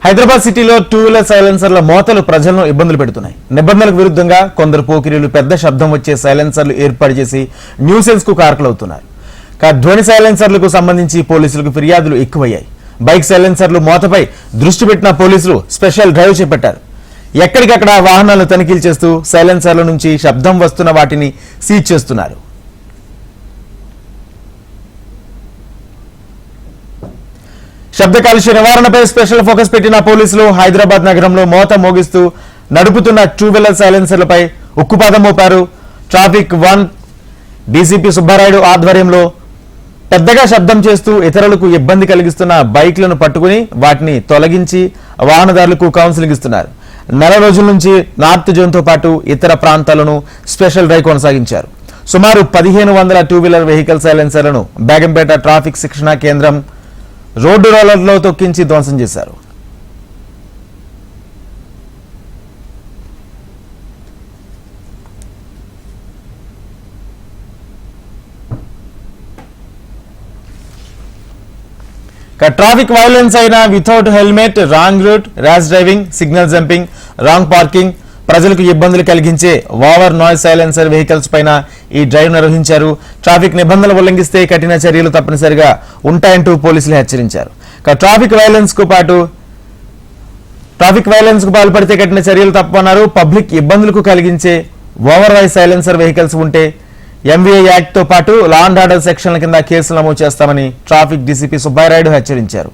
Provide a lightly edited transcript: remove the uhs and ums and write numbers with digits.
హైదరాబాద్ సిటీలో two wheeler సైలెన్సర్ల మోతలు ప్రజలను ఇబ్బందులు పెడుతున్నాయి. నిబంధనలకు విరుద్ధంగా కొందరు పోకిరీలు పెద్ద శబ్దం వచ్చే సైలెన్సర్లు ఏర్పాటు చేసి న్యూసెన్స్ కు కారకులవుతున్నారు. ధ్వని సైలెన్సర్లకు సంబంధించి పోలీసులకు ఫిర్యాదులు ఎక్కువయ్యాయి. బైక్ సైలెన్సర్లు మోతపై దృష్టి పెట్టిన పోలీసులు స్పెషల్ డ్రైవ్ చేపట్టారు. ఎక్కడికక్కడ వాహనాలను తనిఖీలు చేస్తూ సైలెన్సర్ల నుంచి శబ్దం వస్తున్న వాటిని సీజ్ చేస్తున్నారు. శబ్ద కాలుష్య నివారణపై స్పెషల్ ఫోకస్ పెట్టిన పోలీసులు హైదరాబాద్ నగరంలో మోత మోగిస్తూ నడుపుతున్న టూ వీలర్ సైలెన్సర్లపై ఉక్కుపాదం మోపారు. ట్రాఫిక్ 1 డీసీపీ సుబ్బారాయుడు ఆధ్వర్యంలో పెద్దగా శబ్దం చేస్తూ ఇతరులకు ఇబ్బంది కలిగిస్తున్న బైక్లను పట్టుకుని వాటిని తొలగించి వాహనదారులకు కౌన్సిలింగ్ ఇస్తున్నారు. నెల రోజుల నుంచి నార్త్ జోన్తో పాటు ఇతర ప్రాంతాలను స్పెషల్ డ్రైవ్ కొనసాగించారు. సుమారు 1500 టూ వీలర్ వెహికల్ సైలెన్సర్లను బేగంపేట ట్రాఫిక్ శిక్షణా కేంద్రం రోడ్డు రోలర్లో తొక్కించి ధ్వంసం చేశారు. ట్రాఫిక్ వైలెన్స్ అయిన without helmet, wrong route, rash driving, signal jumping, wrong parking, ప్రజలకు ఇబ్బందులు కలిగించే ఓవర్ నాయిస్ సైలెన్సర్ వెహికల్స్ పైన ఈ డ్రైవ్ నిర్వహించారు. ట్రాఫిక్ నిబంధనలు ఉల్లంఘిస్తే కఠిన చర్యలు తప్పనిసరిగా ఉంటాయంటూ పోలీసులు హెచ్చరించారు. ట్రాఫిక్ వైలెన్స్ కు పాల్పడితే కఠిన చర్యలు తప్పన్నారు. పబ్లిక్ ఇబ్బందులకు కలిగించే ఓవర్ నాయిస్ సైలెన్సర్ వెహికల్స్ ఉంటే ఎంవీఏ యాక్ట్ తో పాటు లా అండ్ ఆర్డర్ సెక్షన్ల కింద కేసులు నమోదు చేస్తామని ట్రాఫిక్ డీసీపీ సుబ్బారాయుడు హెచ్చరించారు.